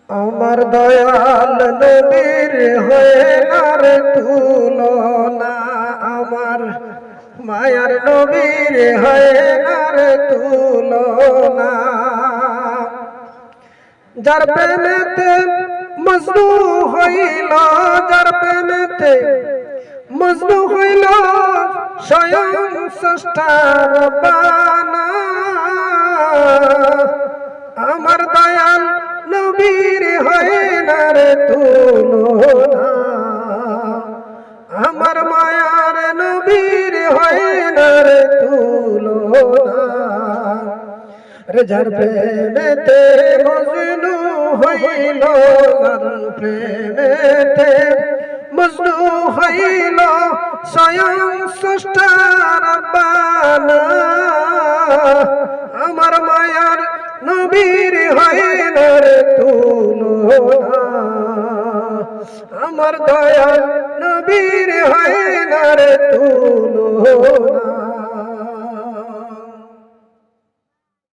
আমার দয়াল নবীর হয় না রে তুলনা, আমার মায়ার নবীর হয় না রে তুলনা। যার প্রেমেতে মজনু হইল, যার প্রেমেতে মজনু হইল স্বয়ং স্রষ্টার বানা। আমার দয়াল নবীর হয় না রে তুলনা, আমার মায়ার নবীর হয় না রে তুলনা। যার প্রেমেতে মজনু হইল, যার প্রেমেতে মজনু হইল স্বয়ং স্রষ্টার বানা। আমার মায়ার নবীর হয় না রে তুলনা, আমার দয়াল নবীর হয় না রে তুলনা।